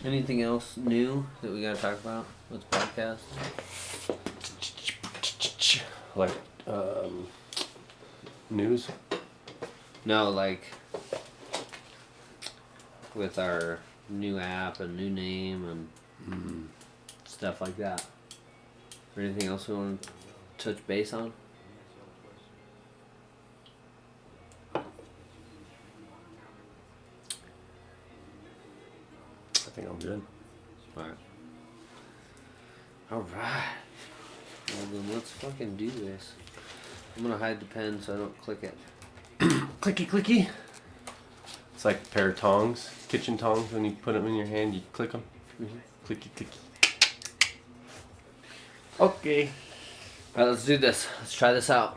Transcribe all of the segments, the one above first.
Anything else new that we gotta talk about with the podcast? Like, news? No, like with our new app and new name and stuff like that. Or anything else we want to touch base on? I think I'm good. Alright. Alright. Well then let's fucking do this. I'm gonna hide the pen so I don't click it. Clicky, clicky. It's like a pair of tongs, kitchen tongs. When you put them in your hand, you click them. Mm-hmm. Clicky, clicky. Okay. Alright, let's do this. Let's try this out.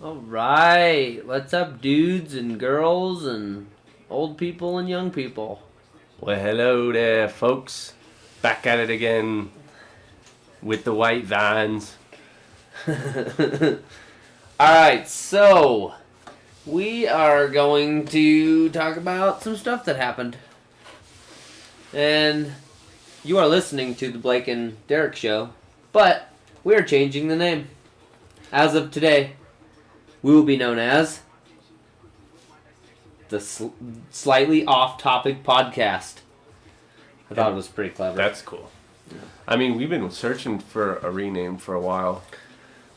Alright. What's up, dudes and girls and old people and young people? Well, hello there, folks. Back at it again with the white vines. Alright, so we are going to talk about some stuff that happened. And you are listening to the Blake and Derek Show, but we are changing the name. As of today, we will be known as the Slightly Off-Topic Podcast. I thought it was pretty clever. That's cool. Yeah. I mean, we've been searching for a rename for a while.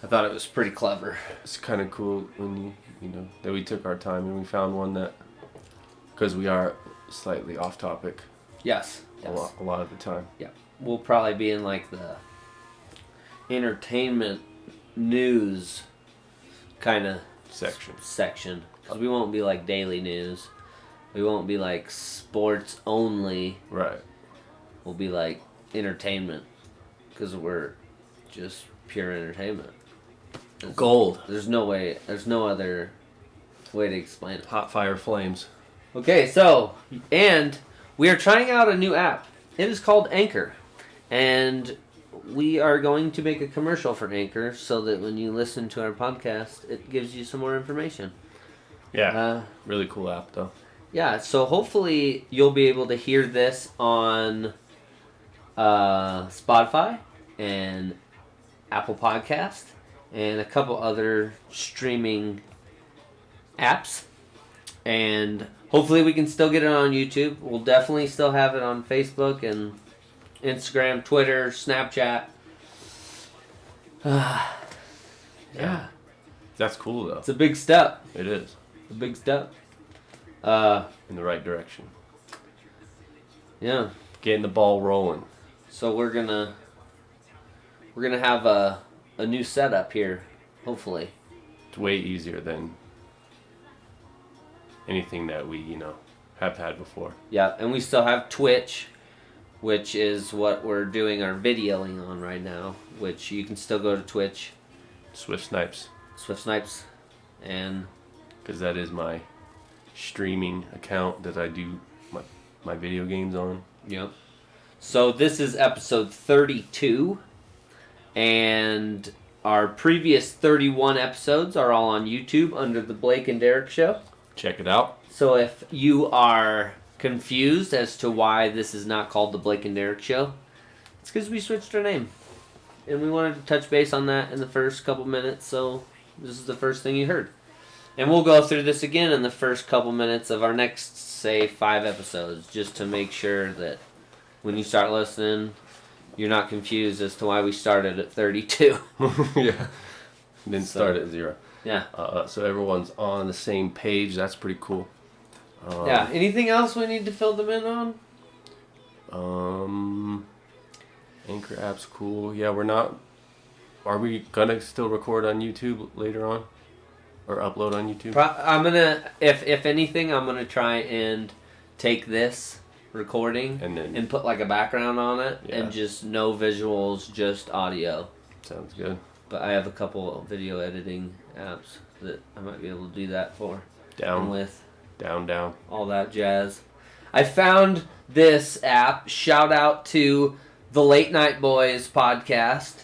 I thought it was pretty clever. It's kind of cool when you know that we took our time and we found one that, because we are slightly off topic. Yes. A lot of the time. Yeah. We'll probably be in like the entertainment news kind of section. Because we won't be like daily news. We won't be like sports only. Right. We'll be like entertainment. Because we're just pure entertainment. Gold. There's no other way to explain it. Hot fire flames. Okay, so, and we are trying out a new app. It is called Anchor. And we are going to make a commercial for Anchor so that when you listen to our podcast, it gives you some more information. Yeah. Really cool app, though. Yeah, so hopefully you'll be able to hear this on Spotify and Apple Podcast and a couple other streaming apps. And hopefully we can still get it on YouTube. We'll definitely still have it on Facebook and Instagram, Twitter, Snapchat. Yeah. That's cool, though. It's a big step. It is. A big step. In the right direction. Yeah. Getting the ball rolling. So we're gonna have a new setup here, hopefully. It's way easier than anything that we, have had before. Yeah, and we still have Twitch, which is what we're doing our videoing on right now, which you can still go to Twitch. Swift Snipes. And because that is my streaming account that I do my video games on. Yep. So this is episode 32, and our previous 31 episodes are all on YouTube under the Blake and Derek Show. Check it out. So if you are confused as to why this is not called the Blake and Derek Show, it's because we switched our name. And we wanted to touch base on that in the first couple minutes, so this is the first thing you heard. And we'll go through this again in the first couple minutes of our next, say, 5 episodes, just to make sure that when you start listening, you're not confused as to why we started at 32. Yeah. Didn't start at 0. Yeah. So everyone's on the same page. That's pretty cool. Yeah. Anything else we need to fill them in on? Anchor app's cool. Yeah, are we gonna still record on YouTube later on? Or upload on YouTube? I'm gonna, if anything, I'm gonna try and take this recording and put like a background on it, and just no visuals, just audio. Sounds good. But I have a couple of video editing apps that I might be able to do that for. Down all that jazz. I found this app. Shout out to the Late Night Boys podcast.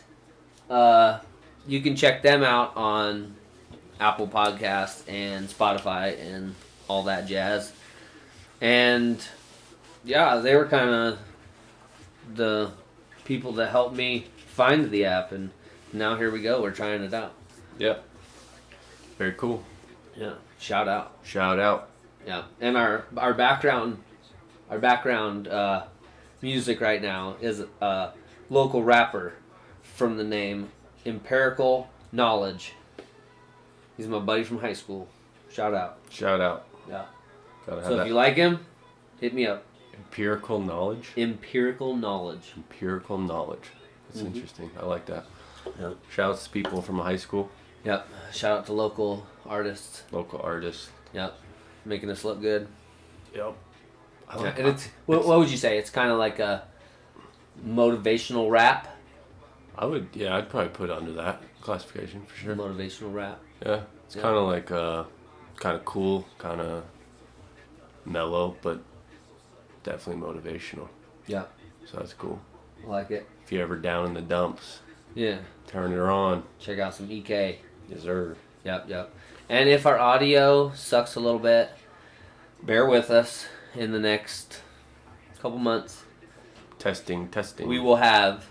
You can check them out on Apple Podcasts and Spotify and all that jazz. And yeah, they were kind of the people that helped me find the app, and now here we go. We're trying it out. Yep. Very cool. Yeah. Shout out. Shout out. Yeah. And our background music right now is a local rapper from the name Empirical Knowledge. He's my buddy from high school. Shout out. Shout out. Yeah. Gotta have So if that. you like him, hit me up. Empirical knowledge. Empirical Knowledge. Empirical knowledge. That's interesting. I like that. Yeah. Shout out to people from high school. Yep. Shout out to local artists. Local artists. Yep. Making us look good. Yep. And it's what would you say? It's kind of like a motivational rap. I'd probably put under that classification for sure. Motivational rap. Yeah, it's kind of like kind of cool, kind of mellow, but definitely motivational. Yeah. So that's cool. I like it. If you're ever down in the dumps, Yeah. turn it on. Check out some EK. Yes, sir. Yep. And if our audio sucks a little bit, bear with us in the next couple months. Testing. We will have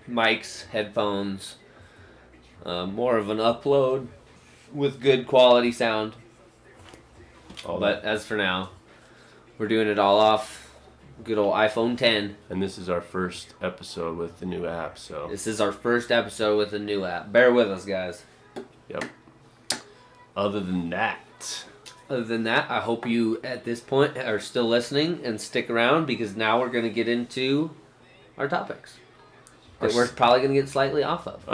mics, headphones, more of an upload with good quality sound. But as for now, we're doing it all off good old iPhone 10. And this is our first episode with the new app, so. This is our first episode with the new app. Bear with us, guys. Yep. Other than that. Other than that, I hope you, at this point, are still listening and stick around, because now we're going to get into our topics that we're probably going to get slightly off of.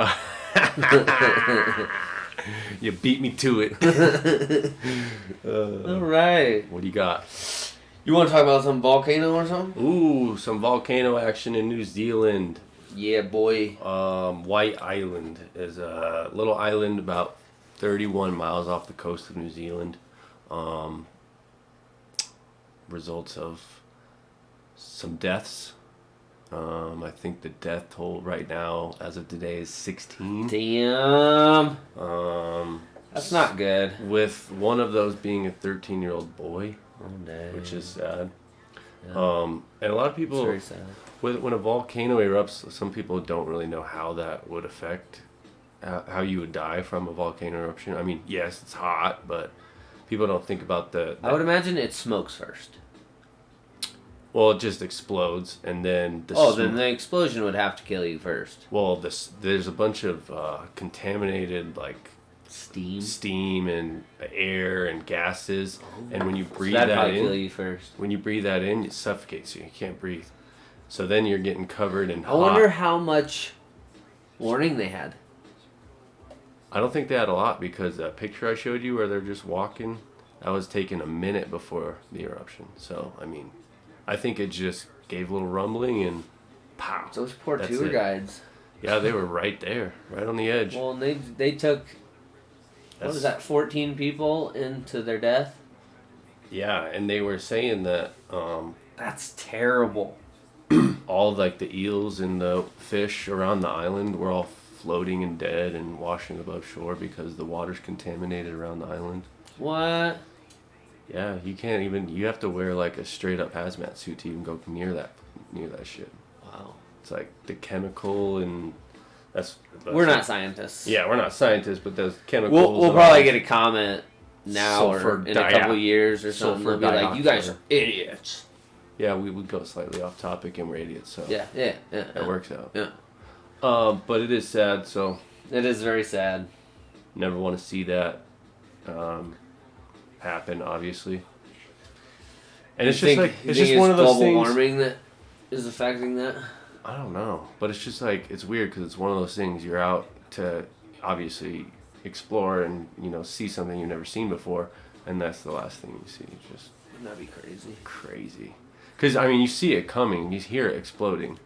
You beat me to it. All right. What do you got? You want to talk about some volcano or something? Ooh, some volcano action in New Zealand. Yeah, boy. White Island is a little island about 31 miles off the coast of New Zealand. Results of some deaths. I think the death toll right now, as of today, is 16. Damn. That's not good. With one of those being a 13-year-old boy, which is sad. Yeah. And a lot of people, It's very sad. when a volcano erupts, some people don't really know how that would affect how you would die from a volcano eruption. I mean, yes, it's hot, but people don't think about I would imagine it smokes first. Well, it just explodes, and then then the explosion would have to kill you first. Well, there's a bunch of contaminated Steam and air and gases, and when you breathe that'd that probably in, kill you first. when you breathe that in, it suffocates you. You can't breathe. So then you're getting covered in hot. I wonder how much warning they had. I don't think they had a lot, because that picture I showed you where they're just walking, that was taken a minute before the eruption. So, I mean, I think it just gave a little rumbling and pow. Those poor That's tour it. guides. Yeah, they were right there, right on the edge. Well, and they took, what was that, 14 people into their death? Yeah, and they were saying that That's terrible. all the eels and the fish around the island were all floating and dead and washing above shore because the water's contaminated around the island. What? Yeah, you have to wear a straight up hazmat suit to even go near that shit. Wow. It's the chemical, and that's We're not scientists. Yeah, we're not scientists, but those chemicals. We'll probably get a comment now or Sulfur in a couple years or sulfur something. They'll be like, "You guys are idiots." Yeah, we would go slightly off topic, and we're idiots, so Yeah. that works out. Yeah. But it is sad, so It is very sad. never want to see that happen, obviously. And it's just one of those global things. warming that is affecting that. I don't know, but it's just it's weird, because it's one of those things you're out to obviously explore and see something you've never seen before, and that's the last thing you see. It's just That'd be crazy. Because you see it coming, you hear it exploding,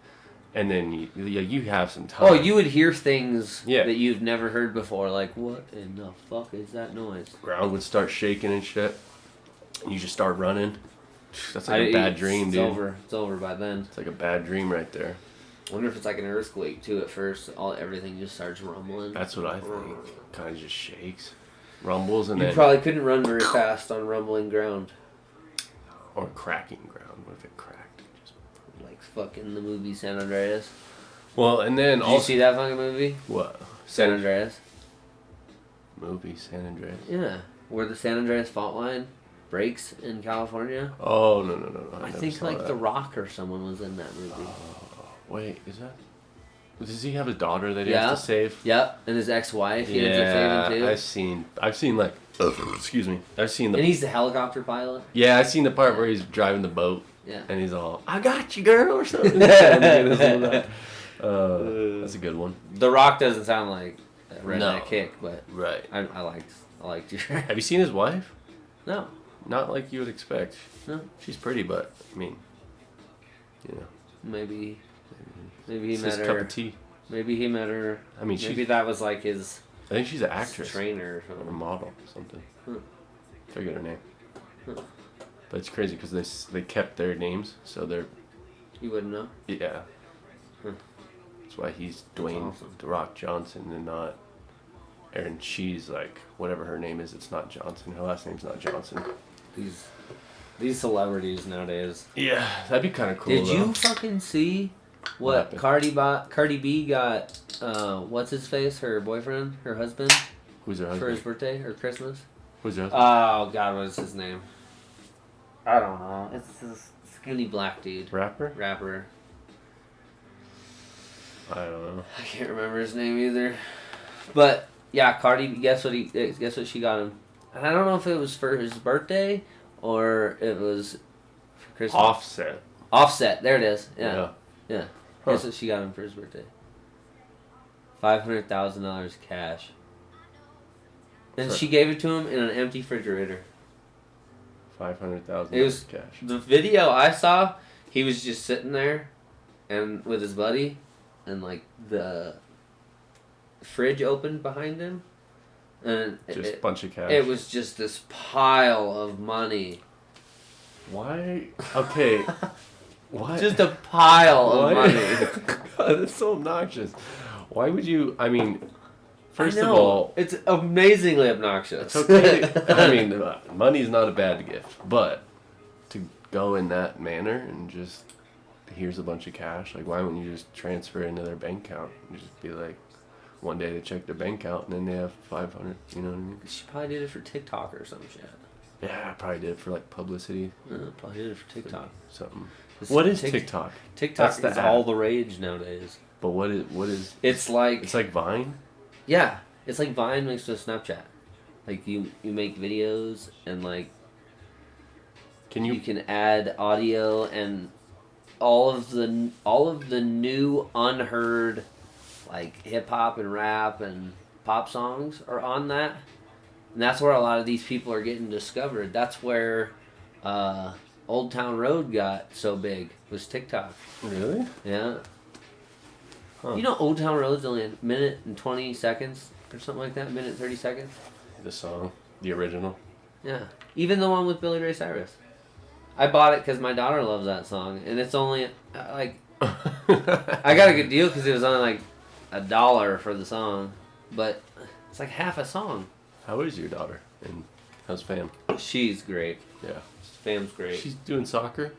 and then you have some time. Oh, you would hear things Yeah. that you've never heard before, like, what in the fuck is that noise? Ground would start shaking and shit, and you just start running. That's a bad dream, it's dude. It's over by then. It's a bad dream right there. I wonder if it's like an earthquake too. At first, everything just starts rumbling. That's what I think. Kind of just shakes, rumbles, and You then probably couldn't run very fast on rumbling ground. Or cracking ground. What if it cracked? Like fucking the movie San Andreas. Well, and then Did you see that fucking movie? What? San Andreas? Movie San Andreas? Yeah. Where the San Andreas fault line breaks in California. Oh, no. I think like that. The Rock or someone was in that movie. Wait, is that... Does he have a daughter that he has to save? Yep, and his ex-wife he ends up saving too. I've seen like... excuse me. I've seen the... And he's the helicopter pilot? Yeah, I've seen the part where he's driving the boat. Yeah. And he's all, I got you, girl, or something. That's a good one. The Rock doesn't sound like a redneck kick, but right. I liked your... Have you seen his wife? No. Not like you would expect. No. She's pretty, but, I mean, you know. Maybe he It's met his her. cup of tea. Maybe he met her. I mean, maybe that was like his... I think she's an actress. Trainer or Or a something. model or something. Forget her name. Huh. But it's crazy because they kept their names, so they're... You wouldn't know? Yeah. Huh. That's why he's Dwayne awesome. The Rock Johnson and not... Aaron. She's like, whatever her name is, it's not Johnson. Her last name's not Johnson. These celebrities nowadays. Yeah, that'd be kind of cool. Did you fucking see what Cardi B got? What's his face? Her boyfriend, her husband, Who's her husband? for his birthday or Christmas? Who's her husband? Oh God, what is his name? I don't know. It's this skinny black dude. Rapper. I don't know. I can't remember his name either. But yeah, Cardi. Guess what she got him? And I don't know if it was for his birthday or it was for Christmas. Offset. There it is. Yeah. Huh. Guess what she got him for his birthday? $500,000 cash. And she gave it to him in an empty refrigerator. $500,000 It was cash. The video I saw, he was just sitting there and with his buddy and like the fridge opened behind him and Just a bunch of cash. It was just this pile of money. Why? Okay. What? Just a pile of money. God, that's so obnoxious. Why would you? I mean, first I of know. all, It's amazingly obnoxious. it's okay. I mean, money is not a bad gift, but to go in that manner and just here's a bunch of cash. Like, why wouldn't you just transfer it into their bank account and just be like, one day they check their bank account and then they have 500. You know what I mean? She probably did it for TikTok or some shit. Yeah, I probably did it for like publicity. Yeah, probably did it for TikTok. Something. It's What is TikTok? TikTok That's is all the rage nowadays. But what is? It's like Vine. Yeah, it's like Vine mixed with Snapchat. Like you make videos and like you can add audio and all of the new unheard like hip hop and rap and pop songs are on that. And that's where a lot of these people are getting discovered. That's where Old Town Road got so big, was TikTok. Really? Yeah. Huh. You know Old Town Road's only a minute and 20 seconds or something like that, minute 30 seconds? The song, the original. Yeah. Even the one with Billy Ray Cyrus. I bought it because my daughter loves that song, and it's only, like, I got a good deal because it was only like $1 for the song, but it's like half a song. How is your daughter? And how's fam? She's great. Yeah. Fam's great. She's doing soccer?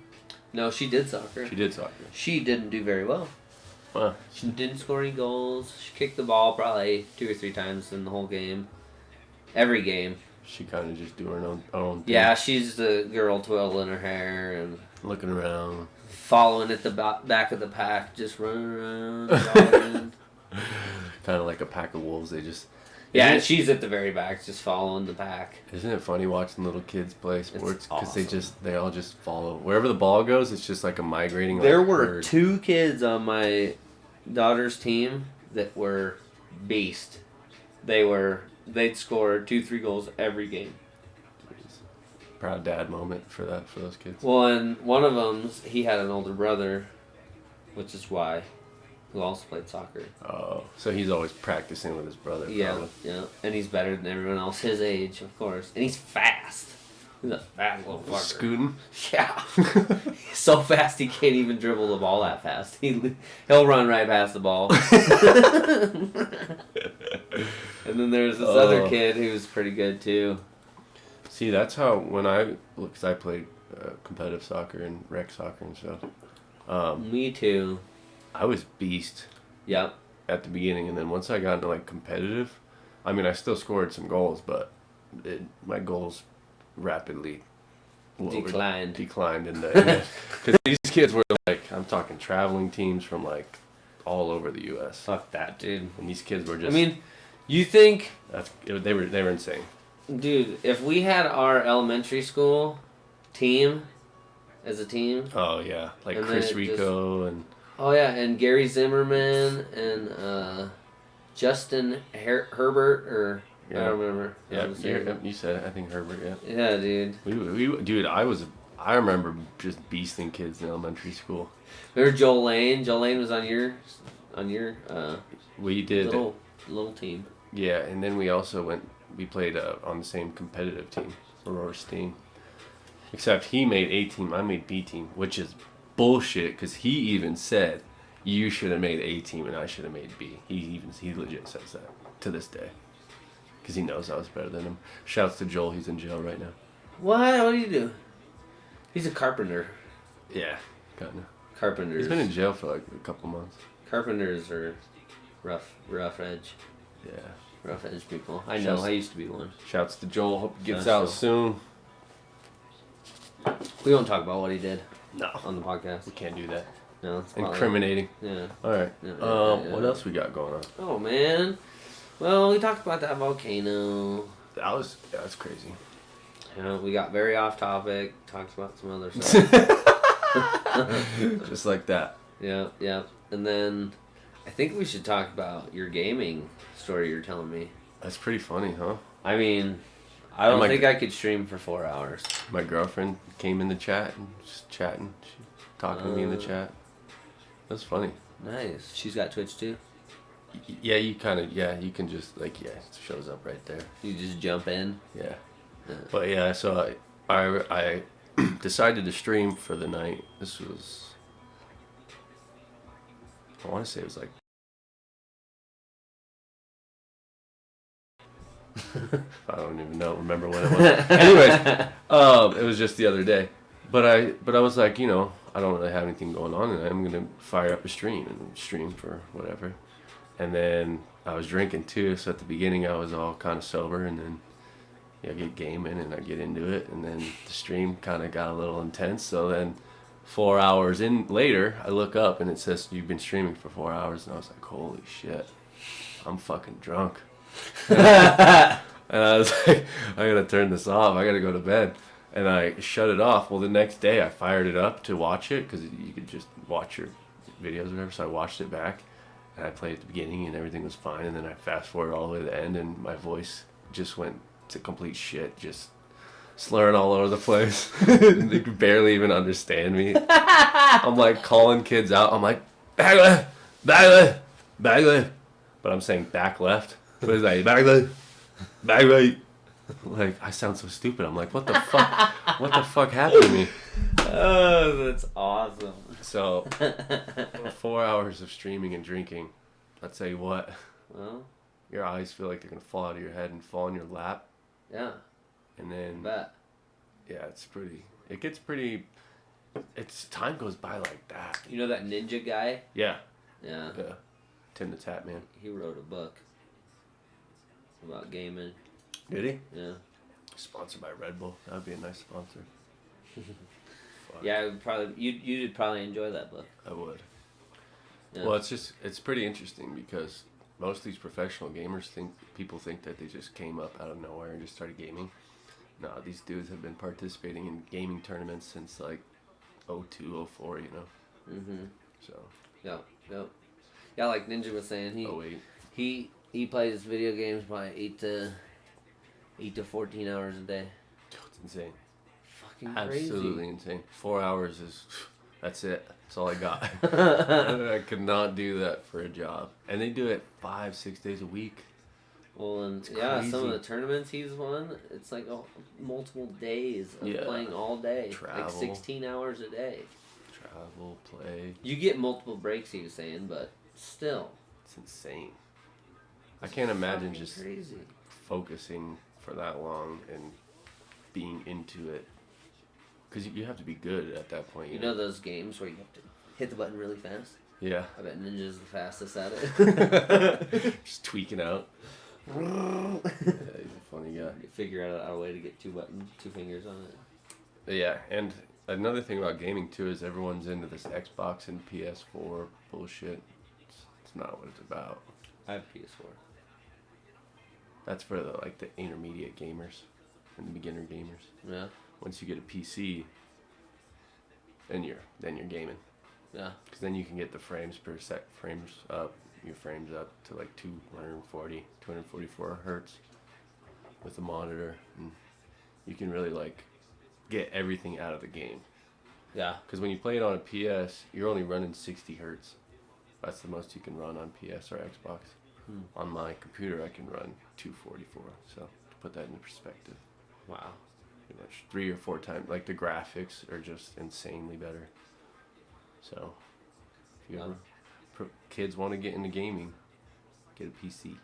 No, she did soccer. She did soccer. She didn't do very well. Wow. She didn't score any goals. She kicked the ball probably 2 or 3 times in the whole game. Every game. She kind of just doing her own thing. Yeah, she's the girl twiddling her hair and looking around. Following at the back of the pack, just running around. Kind of like a pack of wolves. They just... Yeah, and she's at the very back, just following the pack. Isn't it funny watching little kids play sports? Because awesome. they all just follow. Wherever the ball goes, it's just like a migrating There like were bird. 2 kids on my daughter's team that were beast. They'd score 2-3 goals every game. Proud dad moment for those kids. Well, and one of them, he had an older brother, which is why, who also played soccer. Oh, so he's always practicing with his brother. Yeah, probably. yeah, and he's better than everyone else his age, of course, and he's fast. He's a fast little fucker. Scooting. Yeah, he's so fast he can't even dribble the ball that fast. He'll run right past the ball. And then there's this other kid who's pretty good too. See, that's how because I played competitive soccer and rec soccer and stuff. Me too. I was beast Yep. at the beginning, and then once I got into like competitive, I mean, I still scored some goals, but my goals rapidly declined in the because these kids were like, I'm talking traveling teams from like all over the U.S. Fuck that, dude. And these kids were just. I mean, you think they were insane. Dude, if we had our elementary school team as a team. Oh, yeah. Like Chris Rico and... Oh, yeah, and Gary Zimmerman and Justin Herbert, or... Yeah. I don't remember. Yeah, you said it. I think Herbert, yeah. Yeah, dude. Dude, I remember just beasting kids in elementary school. Remember Joel Lane? Joel Lane was on your we did little team. Yeah, and then we played on the same competitive team, Aurora's team. Except he made A team, I made B team, which is bullshit because he even said you should have made A team and I should have made B. He legit says that to this day because he knows I was better than him. Shouts to Joel, he's in jail right now. What do you do? He's a carpenter. Yeah, kind of. Carpenters. He's been in jail for like a couple months. Carpenters are rough edge. Yeah. Rough edge people. I know. I used to be one. Shouts to Joel. Hope he gets out soon. We won't talk about what he did. No. On the podcast. We can't do that. No. It's incriminating. Yeah. All right. Yeah. What else we got going on? Oh, man. Well, we talked about that volcano. That's crazy. We got very off topic. Talked about some other stuff. Just like that. Yeah. And then I think we should talk about your gaming story you're telling me. That's pretty funny, huh? I mean, I don't think I could stream for 4 hours. My girlfriend came in the chat and just chatting. She talking to me in the chat. That's funny. Nice. She's got Twitch too? Yeah, you can just, like, it shows up right there. You just jump in? Yeah. But yeah, so I decided to stream for the night. This was, I want to say it was like, I don't even remember when it was. Anyways, it was just the other day. But I was like, I don't really have anything going on, and I'm gonna fire up a stream and stream for whatever. And then I was drinking too, so at the beginning I was all kind of sober, and then I get gaming and I get into it, and then the stream kind of got a little intense. So then 4 hours in later, I look up and it says you've been streaming for 4 hours, and I was like, holy shit, I'm fucking drunk. And I was like, I gotta turn this off. I gotta go to bed. And I shut it off. Well, the next day I fired it up to watch it because you could just watch your videos or whatever. So I watched it back and I played at the beginning and everything was fine. And then I fast forward all the way to the end and my voice just went to complete shit, just slurring all over the place. They could barely even understand me. I'm like calling kids out. I'm like, back left, back left, back left. But I'm saying back left. But it's like, back left, back right. Like, I sound so stupid. I'm like, what the fuck? What the fuck happened to me? Oh, that's awesome. So, 4 hours of streaming and drinking. I'll tell you what. Well, your eyes feel like they're gonna fall out of your head and fall in your lap. Yeah. And then. Bet. Yeah, it's pretty. It gets pretty. Time goes by like that. You know that ninja guy? Yeah. Yeah. Tim the Tap Man. He wrote a book about gaming. Did he? Yeah. Sponsored by Red Bull. That would be a nice sponsor. Yeah, I would probably you'd probably enjoy that book. I would. Yeah. Well, it's pretty interesting because most of these professional gamers people think that they just came up out of nowhere and just started gaming. No, these dudes have been participating in gaming tournaments since like 02, 04, Mhm. So. Yeah, like Ninja was saying, he plays video games by 8 to 14 hours a day. It's insane. Fucking crazy. Absolutely insane. 4 hours that's it. That's all I got. I could not do that for a job. And they do it 5-6 days a week. Well, and some of the tournaments he's won, it's like multiple days of playing all day. Travel. Like 16 hours a day. Travel, play. You get multiple breaks, he was saying, but still. It's insane. I can't imagine just crazy. focusing for that long and being into it Because you have to be good at that point. You know those games where you have to hit the button really fast? Yeah. I bet Ninja's the fastest at it. Just tweaking out. Yeah, he's a funny guy. You figure out a way to get two fingers on it. Yeah, and another thing about gaming too is everyone's into this Xbox and PS4 bullshit. It's not what it's about. I have PS4. That's for the intermediate gamers and the beginner gamers. Yeah. Once you get a PC, then you're gaming. Yeah. Because then you can get the frames per sec your frames up to 240, 244 hertz with the monitor, and you can really get everything out of the game. Yeah. Because when you play it on a PS, you're only running 60 hertz. That's the most you can run on PS or Xbox. On my computer, I can run 244. So to put that into perspective, Wow. pretty much 3 or 4 times. The graphics are just insanely better. So if you ever kids want to get into gaming, get a PC.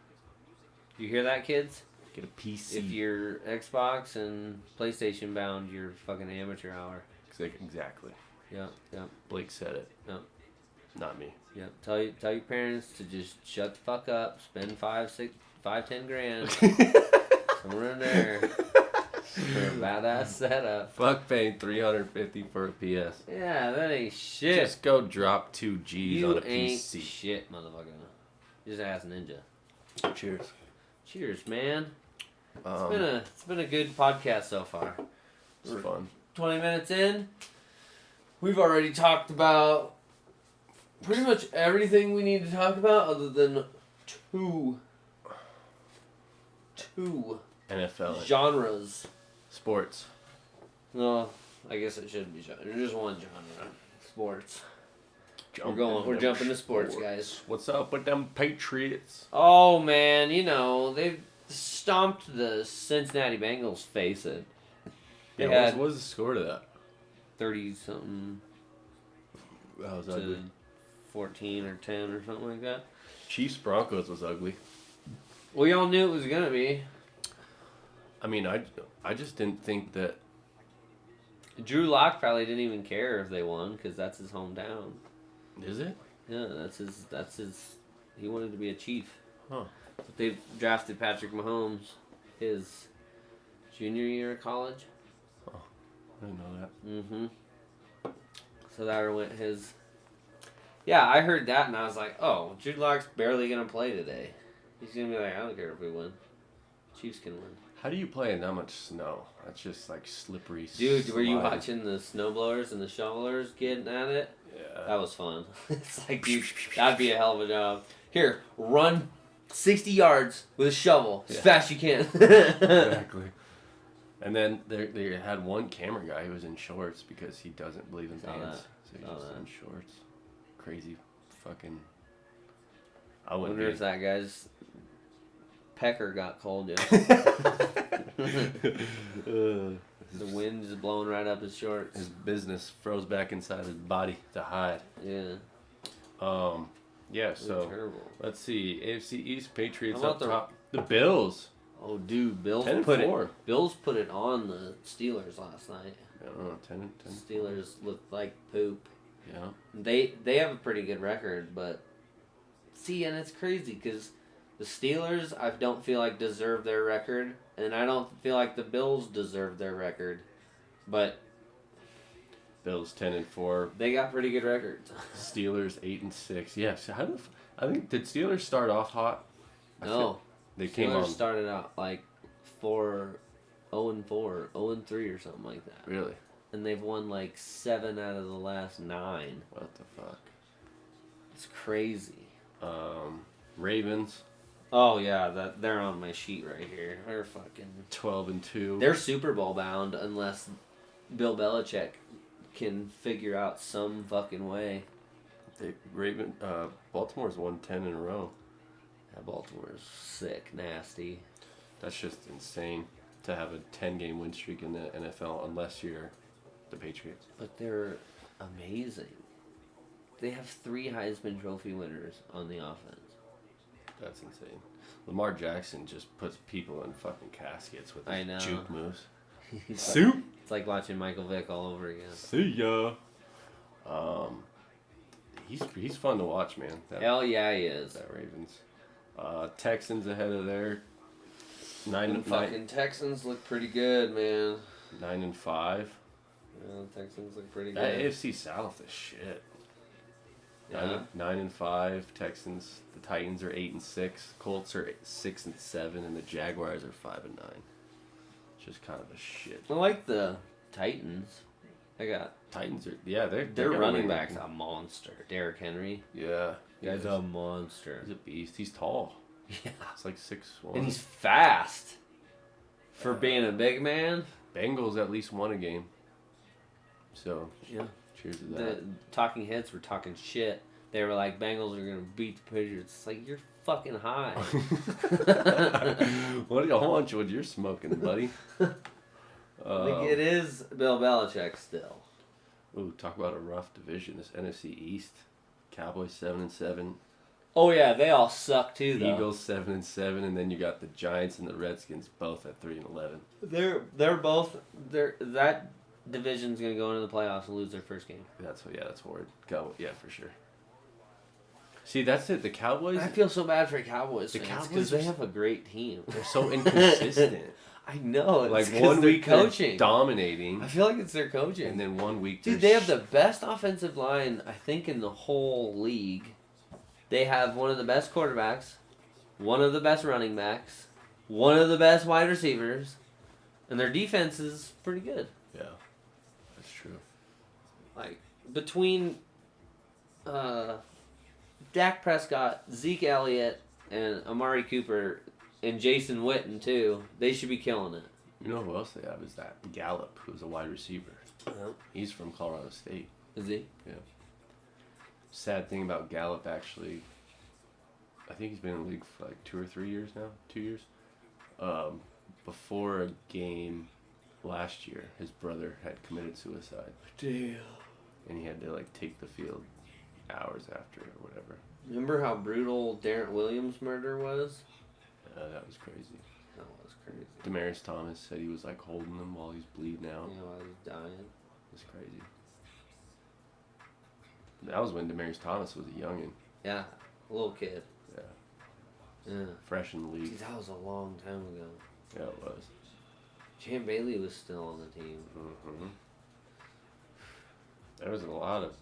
You hear that, kids? Get a PC. If you're Xbox and PlayStation bound, you're fucking amateur hour. Exactly. Yeah. Blake said it. Yeah. Not me. Yeah. Tell your parents to just shut the fuck up. Spend 10 grand somewhere in there for a badass setup. Fuck paying $350 for a PS. Yeah, that ain't shit. Just go drop 2 G's on a ain't PC. shit, motherfucker. Just ask Ninja. Cheers. Cheers, man. It's been a good podcast so far. It's fun. 20 minutes in, we've already talked about pretty much everything we need to talk about other than two NFL. genres. Sports. No, I guess it shouldn't be genre. Just one genre. Sports. We're them jumping to sports, guys. What's up with them Patriots? Oh, man, they've stomped the Cincinnati Bengals face it. Yeah, what was the score to that? 30-something That was to ugly. 14 or 10 or something like that. Chiefs Broncos was ugly. We all knew it was going to be. I mean, I just didn't think that. Drew Lock probably didn't even care if they won because that's his hometown. Is it? Yeah, that's his. He wanted to be a Chief. Huh. But they drafted Patrick Mahomes his junior year of college. I didn't know that. Mm-hmm. So that went his. Yeah, I heard that and I was like, oh, Drew Lock's barely gonna play today. He's gonna be like, I don't care if we win. Chiefs can win. How do you play in that much snow? That's just slippery. Dude, were you slide. watching the snowblowers and the shovelers getting at it? Yeah. That was fun. It's like, dude, that'd be a hell of a job. Here, run 60 yards with a shovel as fast as you can. Exactly. And then they had one camera guy who was in shorts because he doesn't believe in pants. So he's just in shorts. Crazy fucking. I wonder if that guy's pecker got cold yet. The wind is blowing right up his shorts. His business froze back inside his body to hide. Yeah. Yeah, so terrible. Let's see. AFC East Patriots How up about top. The Bills. Oh, dude, Bills 10-4. Bills put it on the Steelers last night. I don't know, 10. Steelers looked like poop. Yeah. They have a pretty good record, but see, and it's crazy because the Steelers I don't feel like deserve their record, and I don't feel like the Bills deserve their record, but Bills 10-4. they got pretty good records. Steelers 8-6. Yes. I think did Steelers start off hot? No, They came Steelers on. started out like 0-4, 0-3 or something like that. Really? And they've won like 7 out of the last 9. What the fuck? It's crazy. Ravens Oh yeah, they're on my sheet right here. They're fucking 12-2. They're Super Bowl bound unless Bill Belichick can figure out some fucking way. Baltimore's won 10 in a row. Yeah, Baltimore's sick, nasty. That's just insane to have a 10-game win streak in the NFL unless you're the Patriots. But they're amazing. They have 3 Heisman Trophy winners on the offense. That's insane. Lamar Jackson just puts people in fucking caskets with his juke moves. He's Soup? It's like watching Michael Vick all over again. See ya. He's fun to watch, man. Hell yeah, he is. That Ravens. Texans ahead of there. Fucking Texans look pretty good, man. 9-5. Yeah, the Texans look pretty That good. AFC South is shit. Yeah. 9-5. Texans. The Titans are 8-6. Colts are 6-7, and the Jaguars are 5-9. Just kind of a shit. I like the Titans. I got Titans are their running back's a monster. Derrick Henry. Yeah, Guy's a monster. He's a beast. He's tall. Yeah. It's like 6'1". And he's fast. For being a big man. Bengals at least won a game. So Yeah. cheers to The that. talking heads were talking shit. They were like, Bengals are gonna beat the Patriots. It's like, you're fucking high. What do you want? What you're smoking, buddy? Like, it is Bill Belichick still. Ooh, talk about a rough division. This NFC East. Cowboys 7-7. Oh yeah, they all suck too though. Eagles 7-7, and then you got the Giants and the Redskins both at 3-11. That division's gonna go into the playoffs and lose their first game. That's horrid. Yeah, for sure. See, that's it. The Cowboys. I feel so bad for Cowboys The fans Cowboys because are they have a great team. They're so inconsistent. I know. It's Like 'cause 1 they're week they're coaching. dominating, I feel like it's their coaching. and then 1 week Dude, they have the best offensive line, I think, in the whole league. They have one of the best quarterbacks, one of the best running backs, one of the best wide receivers, and their defense is pretty good. Yeah, that's true. Like, between Dak Prescott, Zeke Elliott, and Amari Cooper, and Jason Witten, too, they should be killing it. You know who else they have is that Gallup, who's a wide receiver. Yep. He's from Colorado State. Is he? Yeah. Sad thing about Gallup, actually, I think he's been in the league for like 2 or 3 years now. 2 years. Before a game last year, his brother had committed suicide. Damn. And he had to like take the field hours after or whatever. Remember how brutal Darrent Williams' murder was? That was crazy. That was crazy. Demarius Thomas said he was like holding him while he's bleeding out. You know, I was dying. It's crazy. That was when Demarius Thomas was a youngin. Yeah, a little kid. Yeah. Yeah. Fresh in the league. Dude, that was a long time ago. Yeah, it was. Champ Bailey was still on the team. Mm-hmm. There was a lot of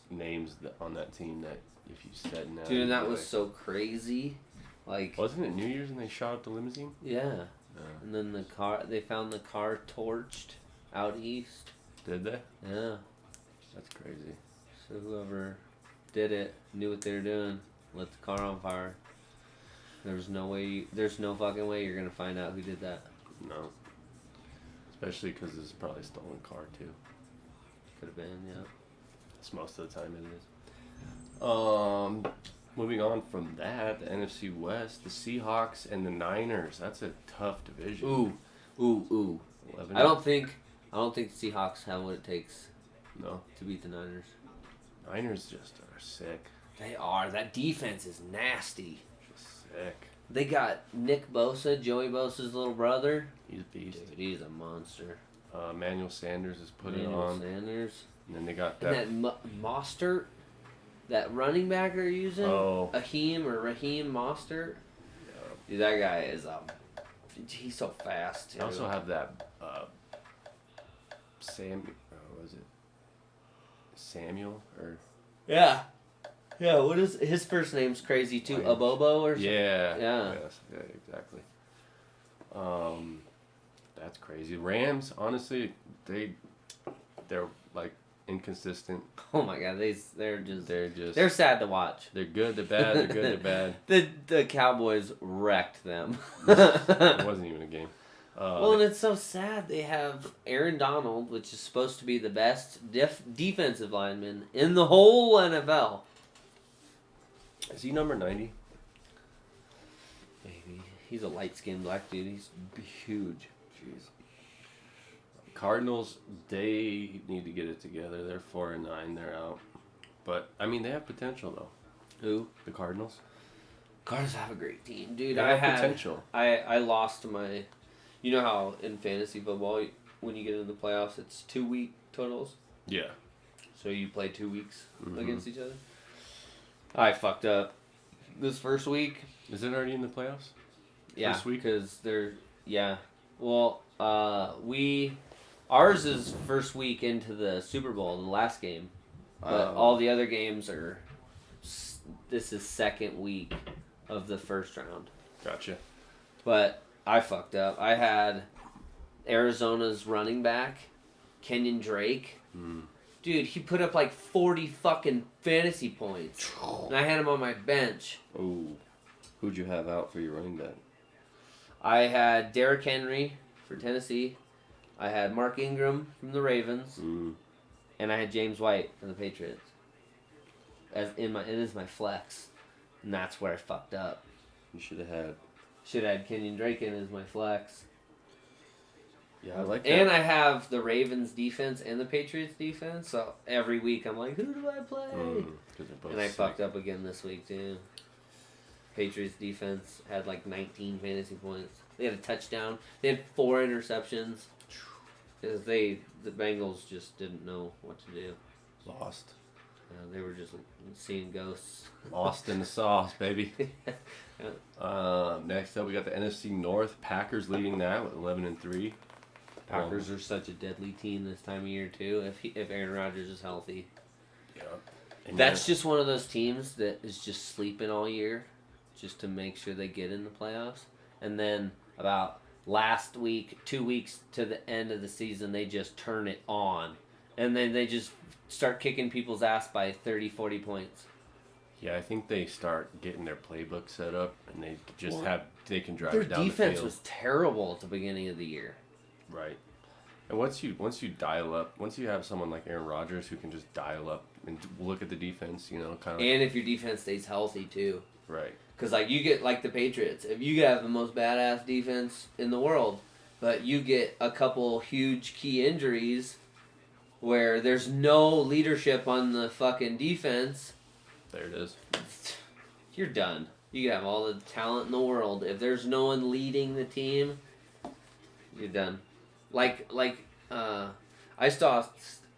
names on that team that if you said now... Dude, and that you'd be was like- so crazy. Like, Wasn't it New Year's and they shot up the limousine? yeah. Yeah. And then they found the car torched out east. Did they? Yeah. That's crazy. So whoever did it knew what they were doing. Lit the car on fire. There's no fucking way you're gonna find out who did that. No. Especially because it's probably a stolen car, too. Could have been, yeah. That's most of the time it is. Moving on from that, the NFC West, the Seahawks and the Niners. That's a tough division. Ooh. 11. I don't think the Seahawks have what it takes No. to beat the Niners. Niners just are sick. They are. That defense is nasty. Just sick. They got Nick Bosa, Joey Bosa's little brother. He's a beast. Dude, he's a monster. Emmanuel Sanders is putting it Emmanuel on. Sanders. And then they got And that. that Mostert, that running back they're using, Oh. Raheem Mostert. Yeah. Dude, that guy is he's so fast. Too. I also have that was it Samuel or Yeah. What is his first name's crazy too? Williams. Abobo or something? yeah Yeah. yeah exactly. That's crazy. Rams, honestly, they're like inconsistent. Oh my god, they're They're sad to watch. they're good, they're bad, they're good, they're bad. The Cowboys wrecked them. It wasn't even a game. Well, and it's so sad. They have Aaron Donald, which is supposed to be the best defensive lineman in the whole NFL. Is he number 90? Maybe. He's a light-skinned black dude. He's huge. Jeez. Cardinals, they need to get it together. They're 4-9. They're out. But I mean, they have potential though. Who? The Cardinals. Cardinals have a great team, dude. They I have had potential. I lost my. You know how in fantasy football, when you get into the playoffs, it's 2-week totals. Yeah. So you play 2 weeks Mhm. against each other. I fucked up this first week. Is it already in the playoffs? Yeah, First week? because they're Well, ours is first week into the Super Bowl, the last game, but all the other games are. This is second week of the first round. Gotcha. But I fucked up. I had Arizona's running back, Kenyon Drake. Dude, he put up like 40 fucking fantasy points. And I had him on my bench. Oh, who'd you have out for your running back? I had Derrick Henry for Tennessee. I had Mark Ingram from the Ravens. And I had James White for the Patriots. It is my flex. And that's where I fucked up. You should have had. Should have had Kenyon Drake in as my flex. Yeah, I like that. And I have the Ravens defense and the Patriots defense, so every week I'm like, who do I play? And I fucked up again this week too. Patriots defense had like 19 fantasy points. They had a touchdown. They had 4 interceptions. Because the Bengals just didn't know what to do. Lost. They were just seeing ghosts. Lost in the sauce, baby. Yeah. Next up, we got the NFC North. Packers leading that with 11-3. Packers are such a deadly team this time of year too. If Aaron Rodgers is healthy, Yeah. And that's just one of those teams that is just sleeping all year, just to make sure they get in the playoffs. And then about last week, 2 weeks to the end of the season, they just turn it on, and then they just start kicking people's ass by 30, 40 points. Yeah, I think they start getting their playbook set up, and they just they can drive Their it down the defense field. was terrible at the beginning of the year. Right. And once you dial up, once you have someone like Aaron Rodgers who can just dial up and look at the defense, kind of. And if your defense stays healthy too. Right. Because like you get like the Patriots, if you have the most badass defense in the world, but you get a couple huge key injuries, where there's no leadership on the fucking defense. There it is. You're done. You can have all the talent in the world. If there's no one leading the team, you're done. I saw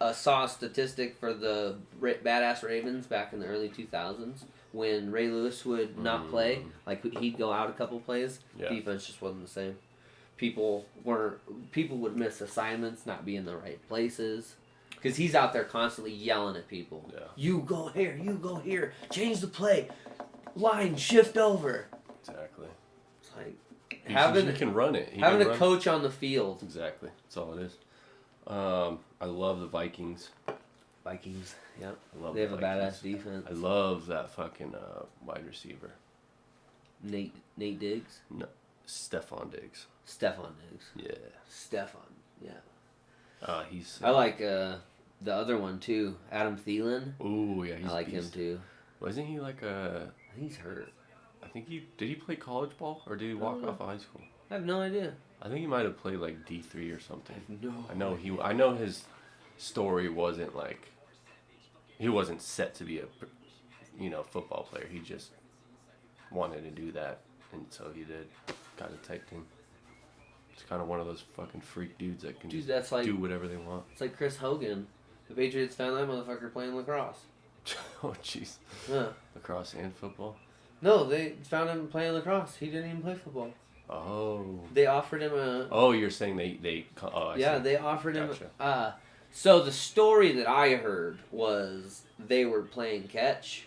a statistic for the badass Ravens back in the early 2000s when Ray Lewis would not play. Like he'd go out a couple plays. Yeah. Defense just wasn't the same. People would miss assignments, not be in the right places. Because he's out there constantly yelling at people. Yeah. You go here, change the play, line, shift over. Exactly. It's like He can run it. having a coach on the field. Exactly. That's all it is. I love the Vikings. Vikings, yeah. I love They have the a Vikings. badass defense. I love that fucking wide receiver. Nate Diggs? No, Stephon Diggs. Stephon Diggs. Yeah. Stefan, yeah. He's. I like the other one too, Adam Thielen. Ooh, yeah, he's I like a beast. him too. Wasn't he like a? I think he's hurt. I think did he play college ball or did he walk off of high school? I have no idea. I think he might have played like D3 or something. No. I know his story wasn't like. He wasn't set to be a, football player. He just wanted to do that, and so he did. Kind of type thing. It's kind of one of those fucking freak dudes that can that's like, do whatever they want. It's like Chris Hogan. The Patriots found that motherfucker playing lacrosse. Oh, jeez. Yeah. Lacrosse and football? No, they found him playing lacrosse. He didn't even play football. Oh. They offered him a... Oh, you're saying they oh, I yeah, see. they offered him... Gotcha. So the story that I heard was they were playing catch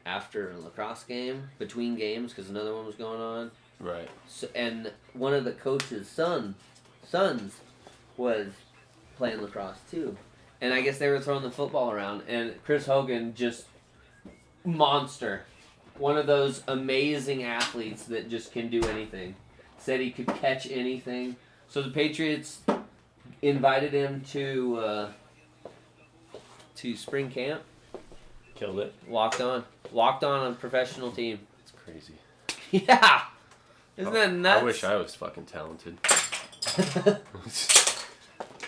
after a lacrosse game, between games, because another one was going on. Right. So, and one of the coach's sons was playing lacrosse too. And I guess they were throwing the football around, and Chris Hogan just monster. One of those amazing athletes that just can do anything. Said he could catch anything. So the Patriots invited him to spring camp. Killed it. Walked on a professional team. It's crazy. Yeah. Isn't that nuts? I wish I was fucking talented.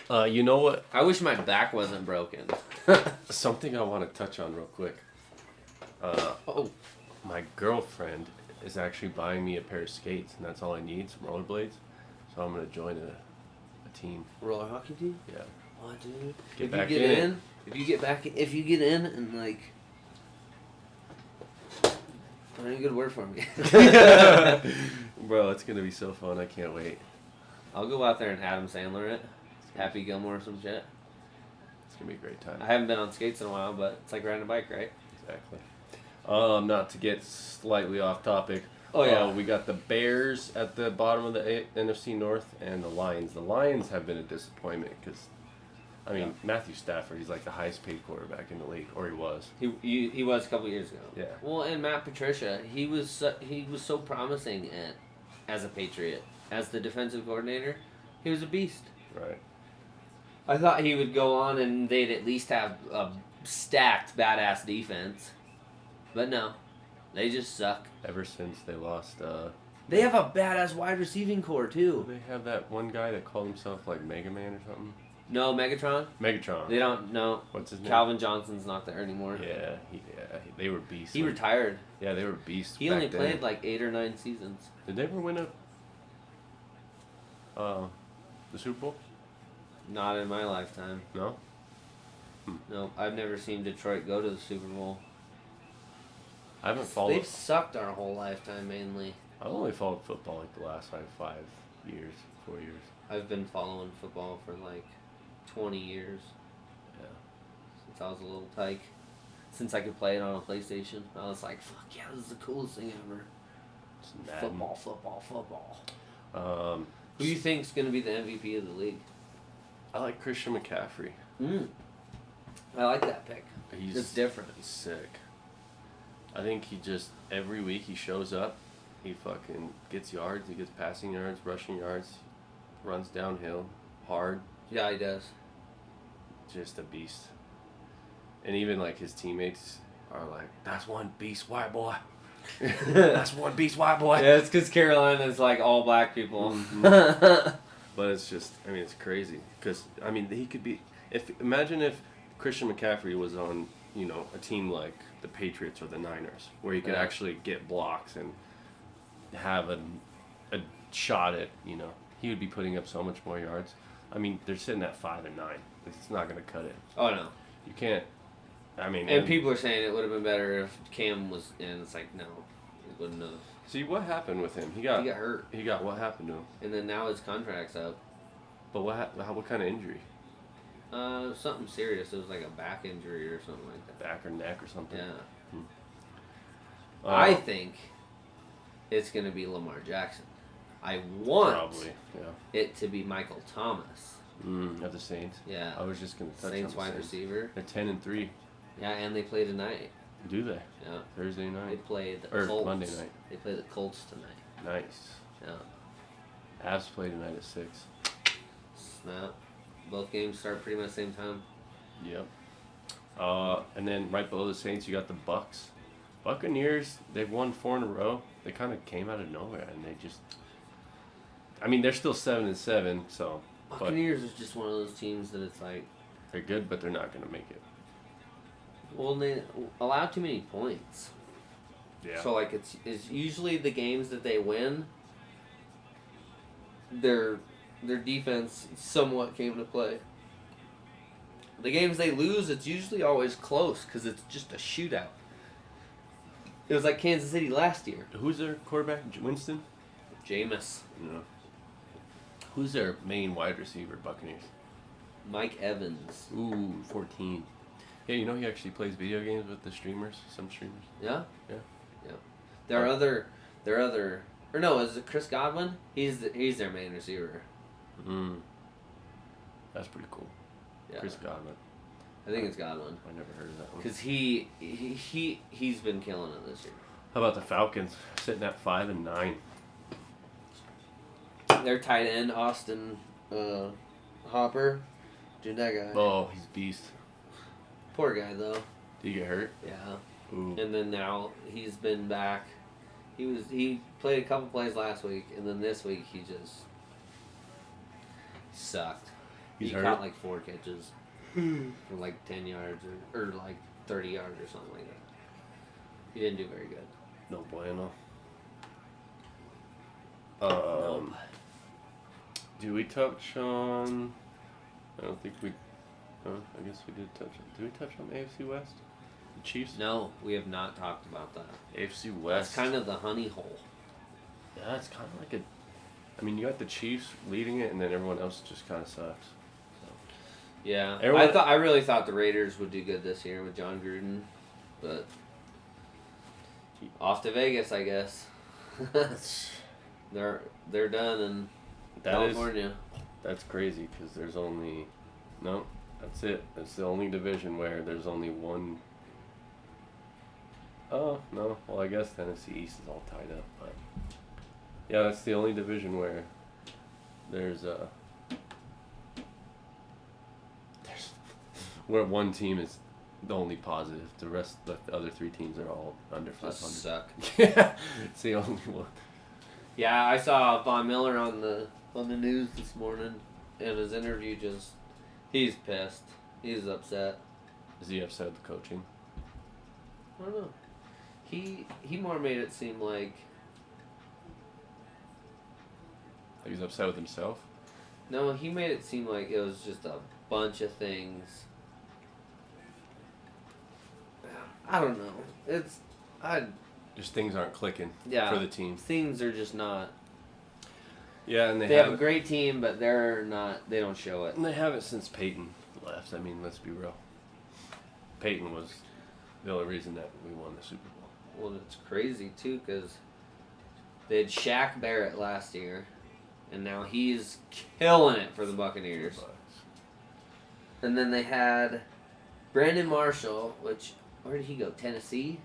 You know what? I wish my back wasn't broken. Something I want to touch on real quick. My girlfriend is actually buying me a pair of skates, and that's all I need, some rollerblades. So I'm gonna join a team. Roller hockey team? Yeah. What, dude? Get if back you get in if you get in and like, I don't have a good word for me. Bro, it's gonna be so fun. I can't wait. I'll go out there and Adam Sandler it. Happy Gilmore or some shit. It's gonna be a great time. I haven't been on skates in a while, but it's like riding a bike, right? Exactly. Not to get slightly off topic. Oh, yeah. We got the Bears at the bottom of the NFC North and the Lions. The Lions have been a disappointment because, I mean, Matthew Stafford, he's like the highest paid quarterback in the league, or he was. He was a couple years ago. Yeah. Well, and Matt Patricia, he was so promising as a Patriot, as the defensive coordinator. He was a beast. Right. I thought he would go on and they'd at least have a stacked badass defense, but no, they just suck. Ever since they lost, They have a badass wide receiving core too. they have that one guy that called himself like Mega Man or something. No, Megatron. Megatron. They don't know. What's his name? Calvin Johnson's not there anymore. Yeah, they were beasts. He retired. Yeah, they were beasts. He back only then. played like 8 or 9 seasons. Did they ever win the Super Bowl? Not in my lifetime. No. No, I've never seen Detroit go to the Super Bowl. I haven't followed. They've sucked our whole lifetime mainly. I've only followed football like the last 5 years, 4 years. I've been following football for like 20 years. Yeah. Since I was a little tyke. Since I could play it on a PlayStation. I was like, fuck yeah, this is the coolest thing ever. It's Madden. Football. Who do you think's going to be the MVP of the league? I like Christian McCaffrey. I like that pick. He's It's different. He's sick. I think he just every week he shows up, he fucking gets yards, he gets passing yards, rushing yards, runs downhill, hard, Yeah, he does. just a beast. And even like his teammates are like, "That's one beast, white boy. That's one beast, white boy." Yeah, it's because Carolina's like all black people. But it's just, I mean, it's crazy because I mean he could be. Imagine if Christian McCaffrey was on, you know, a team like the Patriots or the Niners, where he could actually get blocks and have a shot at, you know, he would be putting up so much more yards. I mean, they're sitting at 5 and 9. It's not going to cut it. Oh, no. You can't. I mean, And people are saying it would have been better if Cam was in. It's like, no, it wouldn't have. see what happened with him. He He got got hurt. what happened to him? And then now his contract's up. But what kind of injury? Something serious. It was like a back injury or something like that. Back or neck or something? Yeah. Uh, I think it's going to be Lamar Jackson. I want probably. Yeah. it to be Michael Thomas. Of the Saints. Yeah. I was just going to touch Saints on the wide Saints. receiver. They're 10-3. Yeah, and they play tonight. Do they? Yeah. Thursday They night. play the Or Colts. Monday night. They play the Colts tonight. Nice. Yeah. Avs play tonight at 6. Snap. Both games start pretty much the same time. Yep. And then right below the Saints, you got the Bucks. Buccaneers, they've won 4 in a row. They kind of came out of nowhere, and they just. I mean, they're still 7-7, so. Buccaneers is just one of those teams that it's like, They're good, but they're not going to make it. well, they allow too many points. Yeah. So like it's usually the games that they win. Their defense somewhat came to play. The games they lose, it's usually always close because it's just a shootout. It was like Kansas City last year. Who's their quarterback? Winston? Jameis, No. Who's their main wide receiver, Buccaneers? Mike Evans. Ooh, 14. Yeah, you know he actually plays video games with the streamers, some streamers. Yeah. Yeah. Yeah. Their other, or no, is it Chris Godwin? He's their main receiver. That's pretty cool. Yeah. Chris Godwin. I think it's Godwin. I never heard of that one. Because he's been killing it this year. How about the Falcons sitting at 5 and 9? Their tight end, Austin Hopper. Dude, that guy. Oh, he's beast. Poor guy, though. Did he get hurt? Yeah. Ooh. And then now he's been back. He played a couple plays last week, and then this week he just sucked. He's he hurt? caught like 4 catches for like 10 yards or like 30 yards or something like that. He didn't do very good. No bueno. Nope. Do we touch on? I don't think we. Oh, I guess we did touch on. Did we touch on AFC West? The Chiefs. No, we have not talked about that. AFC That's West. kind of the honey hole. Yeah, it's kind of like a. I mean, you got the Chiefs leading it, and then everyone else just kind of sucks. Yeah, Everyone- I really thought the Raiders would do good this year with John Gruden, but off to Vegas, I guess. They're done in California. That's crazy because there's only. No, that's it. It's the only division where there's only one. Oh no! Well, I guess the NFC East is all tied up, but yeah, that's the only division where there's where one team is the only positive. The rest, the other three teams are all under 500. Just suck. Yeah, it's the only one. Yeah, I saw Von Miller on the news this morning, and his interview he's pissed. He's upset. Is he upset with the coaching? I don't know. He more made it seem like He's upset with himself. no, he made it seem like it was just a bunch of things. I don't know. Just things aren't clicking Yeah. for the team. Things are just not. Yeah, and They have a great team, but they're not. They don't show it. And they haven't since Peyton left. I mean, let's be real. Peyton was the only reason that we won the Super Bowl. Well, it's crazy too because they had Shaq Barrett last year, and now he's killing it for the Buccaneers. And then they had Brandon Marshall, which where did he go? Tennessee.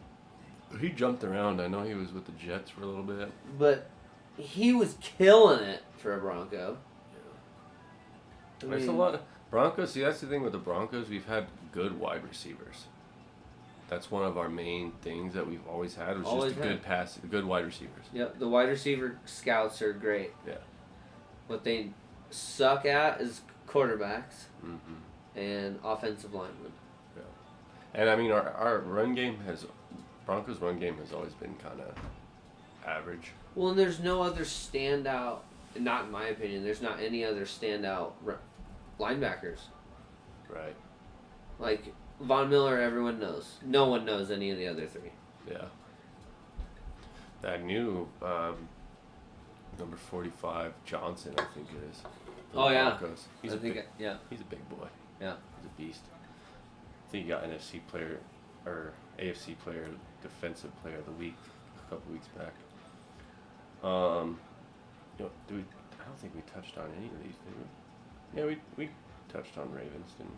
He jumped around. I know he was with the Jets for a little bit. But he was killing it for a Bronco. I There's a mean, lot of Broncos. See, that's the thing with the Broncos. We've had good wide receivers. That's one of our main things that we've always had. Was Always just a had. good wide receivers. Yep, the wide receiver scouts are great. Yeah. What they suck at is quarterbacks Mm-hmm. and offensive linemen. And I mean, our run game Broncos' run game has always been kind of average. Well, and there's no other standout. Not in my opinion. There's not any other standout linebackers. Right. Like Von Miller, everyone knows. No one knows any of the other three. Yeah. That new number 45 Johnson, I think it is. for Oh, the yeah. Broncos. He's I a think big, yeah. he's a big boy. Yeah. He's a beast. I think he got NFC player or AFC player, defensive player of the week a couple weeks back. You know, I don't think we touched on any of these, did we? Yeah, we touched on Ravens, didn't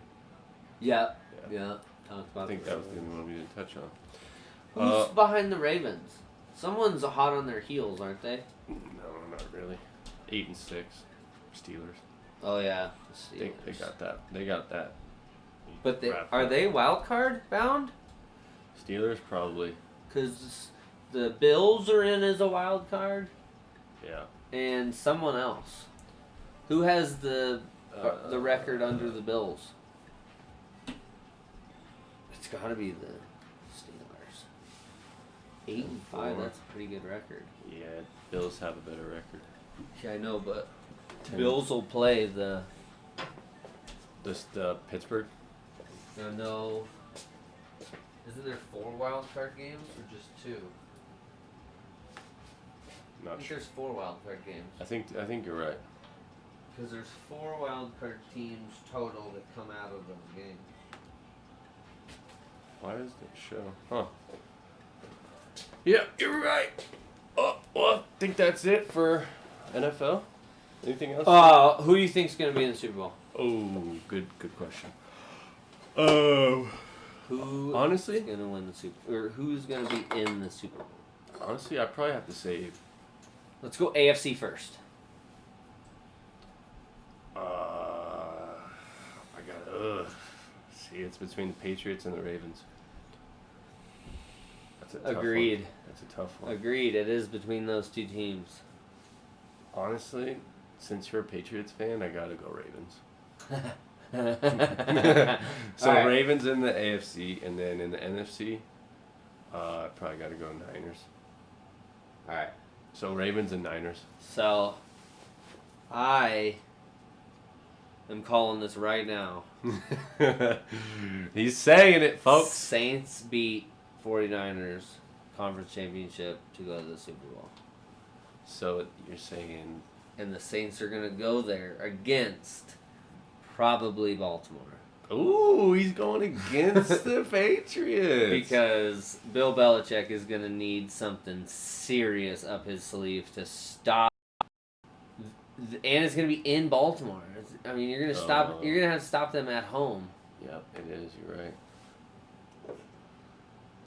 we? Yeah. Yeah. Yeah. Talked about I think the that was the Ravens. only one we didn't touch on. Who's behind the Ravens? Someone's hot on their heels, aren't they? No, not really. 8-6 Steelers. Oh yeah. They got that. They got that. But wrapped are up. they wild card bound? Steelers probably. Because the Bills are in as a wild card, Yeah. and someone else. Who has the record under the Bills? It's got to be the Steelers. 8-5. That's a pretty good record. Yeah, Bills have a better record. Yeah, I know, but Ten- Bills will play the. The Pittsburgh. No. Isn't there 4 wild card games or just 2? I Not think sure. there's 4 wild card games. I think you're right. Because there's 4 wild card teams total that come out of those games. Why does it show? Huh. Yeah, you're right. Oh, well, I think that's it for NFL. Anything else? Who do you think's gonna be in the Super Bowl? Oh, good question. Who Honestly? is gonna win the Super or who's gonna be in the Super Bowl? Honestly, I probably have to say. Let's go AFC first. I got. See, it's between the Patriots and the Ravens. That's a tough Agreed. One. That's a tough one. Agreed. It is between those 2 teams. Honestly, since you're a Patriots fan, I gotta go Ravens. So All right. Ravens in the AFC, and then in the NFC, I probably gotta go Niners. All right. So Ravens and Niners. So, I I'm calling this right now. He's saying it, folks. Saints beat 49ers conference championship to go to the Super Bowl. So you're saying... And the Saints are going to go there against probably Baltimore. Ooh, he's going against the Patriots. Because Bill Belichick is going to need something serious up his sleeve to stop. And it's going to be in Baltimore. I mean, you're going to stop. You're going to have to stop them at home. Yep, it is. You're right.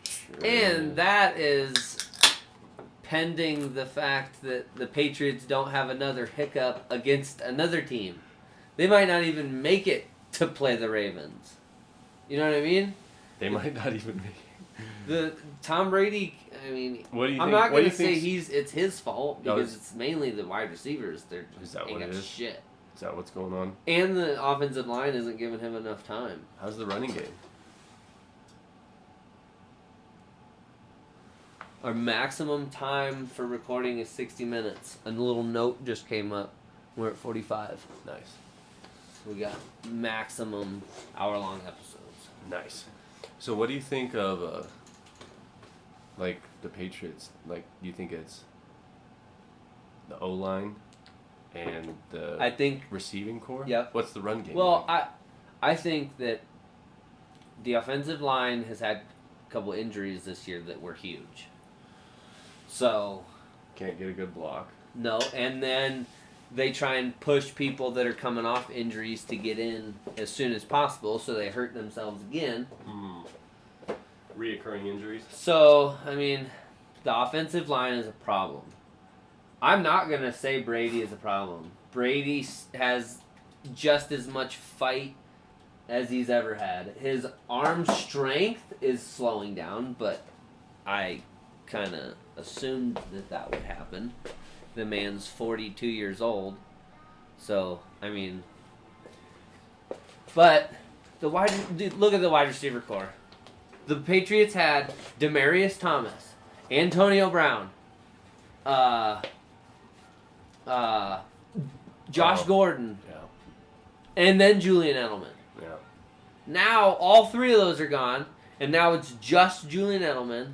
Sure. And that is pending the fact that the Patriots don't have another hiccup against another team. They might not even make it to play the Ravens. You know what I mean? They might not even make it. The Tom Brady, I mean, What do you I'm think? not going to say it's his fault because No, it's mainly the wide receivers. They're Is that ain't what it got is? shit. Is that what's going on? And the offensive line isn't giving him enough time. How's the running game? Our maximum time for recording is 60 minutes. A little note just came up. We're at 45. Nice. We got maximum hour-long episodes. Nice. So what do you think of, like, the Patriots? Like, do you think it's the O-line and the I think receiving core? Yep. What's the run game Well, like? I think that the offensive line has had a couple injuries this year that were huge. So, Can't get a good block. no, and then they try and push people that are coming off injuries to get in as soon as possible, so they hurt themselves again. Reoccurring injuries? So, I mean, the offensive line is a problem. I'm not going to say Brady is a problem. Brady has just as much fight as he's ever had. His arm strength is slowing down, but I kind of assumed that would happen. The man's 42 years old. So, I mean... But, look at the wide receiver core. The Patriots had Demaryius Thomas, Antonio Brown, Josh Gordon, Yeah. and then Julian Edelman. Yeah. Now, all three of those are gone, and now it's just Julian Edelman.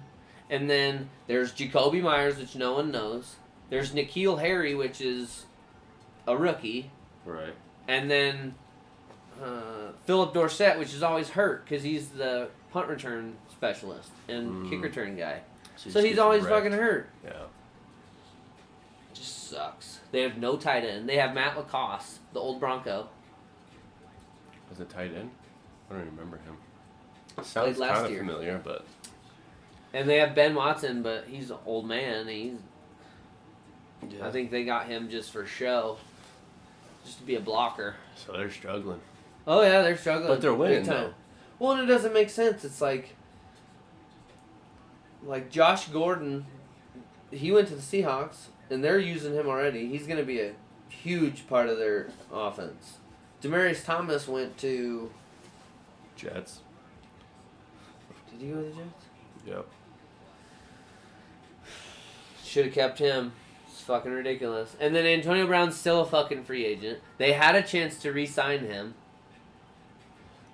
And then there's Jacoby Myers, which no one knows. There's N'Keal Harry, which is a rookie. Right. And then Philip Dorsett, which is always hurt because he's the punt return specialist and kick return guy. So he's always fucking hurt. Yeah. It just sucks. They have no tight end. They have Matt Lacoste, the old Bronco. Was it tight end? I don't remember him. Sounds last kind of year. familiar, but... And they have Ben Watson, but he's an old man. Yeah. I think they got him just for show. Just to be a blocker. So they're struggling. Oh, yeah, they're struggling. But they're winning, big time. though. Well, and it doesn't make sense. It's like Josh Gordon, he went to the Seahawks, and they're using him already. He's going to be a huge part of their offense. Demaryius Thomas went to... Jets. Did he go to the Jets? Yep. Should have kept him. It's fucking ridiculous. And then Antonio Brown's still a fucking free agent. They had a chance to re-sign him.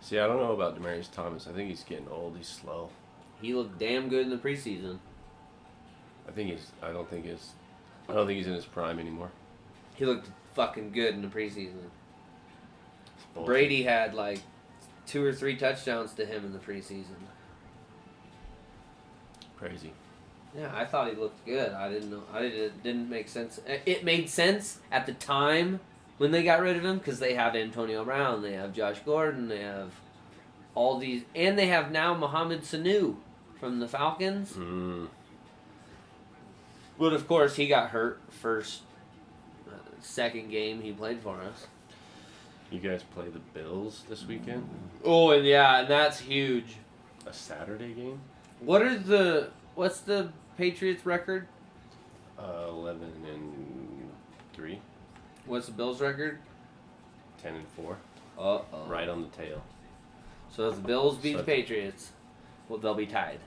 See, I don't know about Demaryius Thomas. I think he's getting old. He's slow. He looked damn good in the preseason. I don't think he's in his prime anymore. He looked fucking good in the preseason. Bullshit. Brady had like 2 or 3 touchdowns to him in the preseason. Crazy. Yeah, I thought he looked good. I didn't know. It didn't make sense. It made sense at the time when they got rid of him because they have Antonio Brown, they have Josh Gordon, they have all these, and they have now Mohamed Sanu from the Falcons. But of course, he got hurt second game he played for us. You guys play the Bills this weekend? Oh, and yeah, and that's huge. A Saturday game? What's the Patriots record? 11-3. What's the Bills record? 10-4. Uh-oh. Right on the tail. So if the Bills beat So- the Patriots, well, they'll be tied.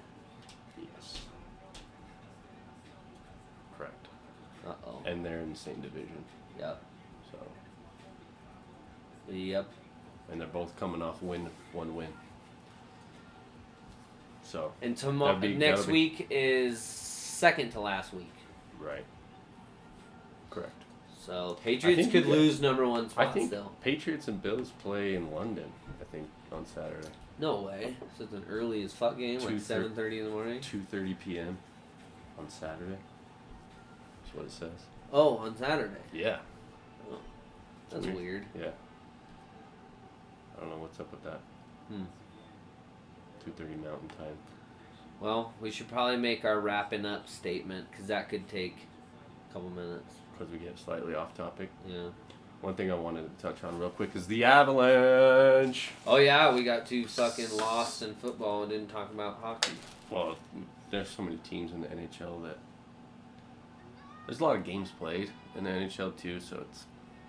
Yes. Correct. Uh-oh. And they're in the same division. Yep. So Yep. And they're both coming off one win. So And that'd be- next that'll be- week is second to last week. right. Correct. So Patriots think could you got- lose number one I spot think still. Patriots and Bills play in London. I think on Saturday, No way. So it's an early as fuck game, like 7:30 in the morning. 2:30 p.m. on Saturday. That's what it says. Oh, on Saturday. Yeah. Oh, that's weird. Yeah. I don't know what's up with that. 2:30 Mountain Time. Well, we should probably make our wrapping up statement because that could take a couple minutes. Because we get slightly off topic. Yeah. One thing I wanted to touch on real quick is the Avalanche. Oh yeah, we got too fucking lost in football and didn't talk about hockey. Well, there's so many teams in the NHL that there's a lot of games played in the NHL too, so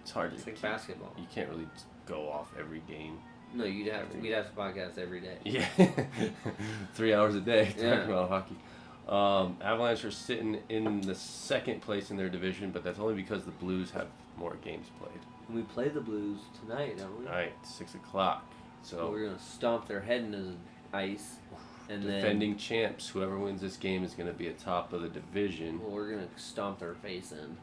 it's hard It's to like basketball. You can't really just go off every game. No, we'd have to podcast every day. Yeah, 3 hours a day talking Yeah. about hockey. Avalanche are sitting in the second place in their division, but that's only because the Blues have more games played. We play the Blues tonight, don't we? Alright, 6 o'clock. So We're gonna stomp their head into the ice, and defending champs, whoever wins this game is going to be atop of the division. then we're gonna stomp their face in.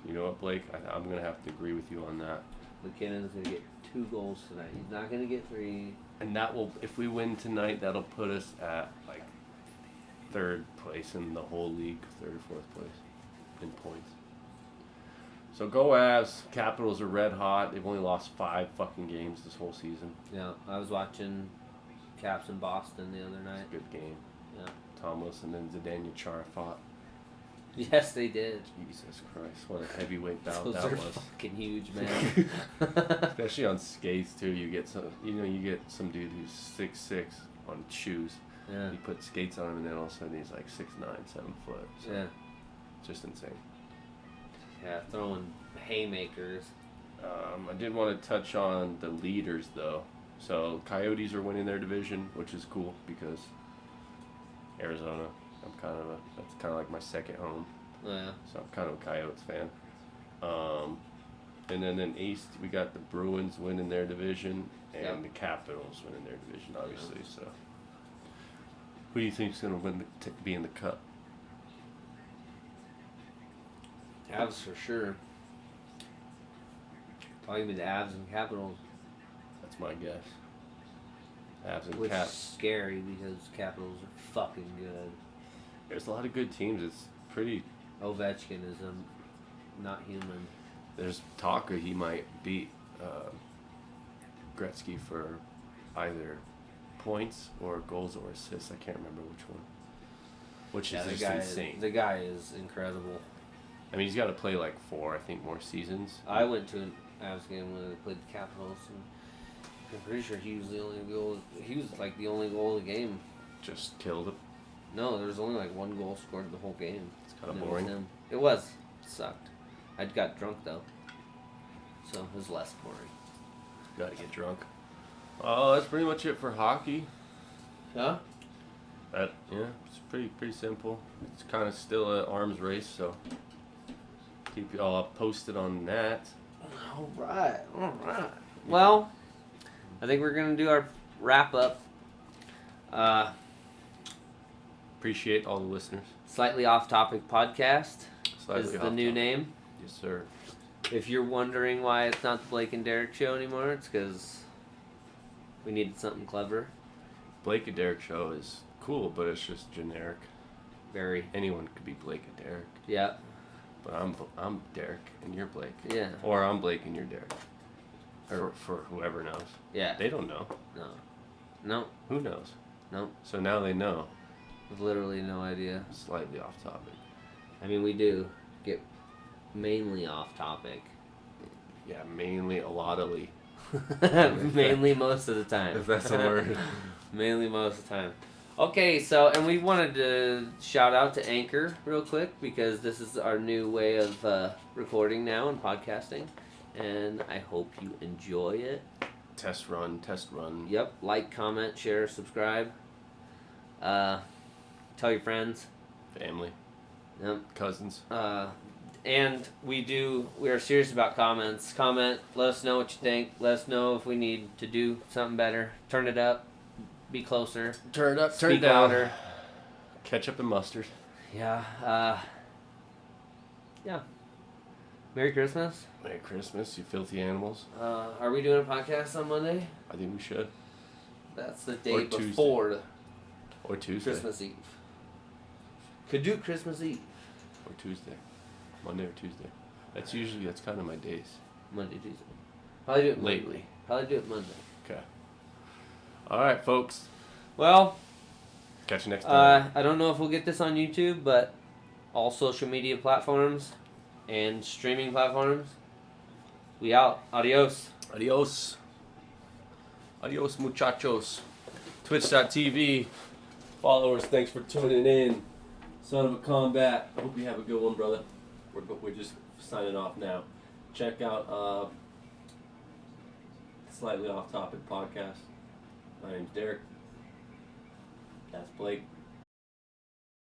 You know what, Blake? I'm going to have to agree with you on that. McKinnon's gonna get 2 goals tonight. He's not gonna get 3. And that will, if we win tonight, that'll put us at like third place in the whole league, third or fourth place in points. So go Avs. Capitals are red hot. They've only lost 5 fucking games this whole season. Yeah, I was watching Caps in Boston the other night. Good game. Yeah. Tom Wilson and Zdeno Chara fought. Yes, they did. Jesus Christ, what a heavyweight bout Those that are was. fucking huge, man. Especially on skates too. You get some dude who's 6'6" on shoes. Yeah. You put skates on him, and then all of a sudden he's like 6'9", 7 foot. So Yeah. just insane. Yeah, throwing haymakers. I did want to touch on the leaders though. So Coyotes are winning their division, which is cool because Arizona. That's kind of like my second home. Oh, yeah. So I'm kind of a Coyotes fan. And then in East we got the Bruins winning their division and Yep. the Capitals winning their division, obviously. So who do you think's gonna win be in the Cup? Avs for sure. Probably be the Avs and Capitals. That's my guess. Avs and Which is Caps. scary because Capitals are fucking good. There's a lot of good teams. It's pretty. Ovechkin is not human. There's talk he might beat Gretzky for either points or goals or assists. I can't remember which one. Which is just insane. The guy is incredible. I mean, he's got to play like 4, I think, more seasons. I went to an Avs game when they played the Capitals, and I'm pretty sure he was the only goal. He was like the only goal of the game. Just killed him. No, there was only like 1 goal scored the whole game. It's kind of And boring. It was. It sucked. I got drunk though, so it was less boring. Got to get drunk. Oh, that's pretty much it for hockey. Yeah. It's pretty simple. It's kind of still an arms race, so keep you all posted on that. All right. Well, I think we're gonna do our wrap up. Appreciate all the listeners. Slightly off topic podcast Slightly is the off new topic. name. Yes, sir. If you're wondering why it's not the Blake and Derek show anymore, it's because we needed something clever. Blake and Derek show is cool, but it's just generic. Very. Anyone could be Blake and Derek, Yeah. but I'm Derek and you're Blake. Yeah. Or I'm Blake and you're Derek. Or for whoever knows. Yeah. They don't know. No. No. Who knows? No. So now they know. With literally no idea. Slightly off topic. I mean, we do get mainly off topic. Yeah, mainly a lotly. Mainly most of the time. If that's a word. Mainly most of the time. Okay, so, and we wanted to shout out to Anchor real quick because this is our new way of recording now and podcasting. And I hope you enjoy it. Test run. Yep, like, comment, share, subscribe. Tell your friends. Family. Yep. Cousins. And we are serious about comments. Comment, let us know what you think. Let us know if we need to do something better. Turn it up, be closer, Turn it up, turn it speak down. louder. Ketchup and mustard. Yeah. Yeah. Merry Christmas. Merry Christmas, you filthy animals. Are we doing a podcast on Monday? I think we should. That's the day Or Tuesday. before Or Tuesday. Christmas Eve. Could do Christmas Eve. Or Tuesday. Monday or Tuesday. That's kind of my days. Monday, Tuesday. Probably do it Monday. Lately. Probably do it Monday. Okay. All right, folks. Well, Catch you next time. I don't know if we'll get this on YouTube, but all social media platforms and streaming platforms. We out. Adios. Adios. Adios, muchachos. Twitch.tv. Followers, thanks for tuning in. Son of a Combat. I hope you have a good one, brother. We're just signing off now. Check out Slightly Off Topic podcast. My name's Derek. That's Blake.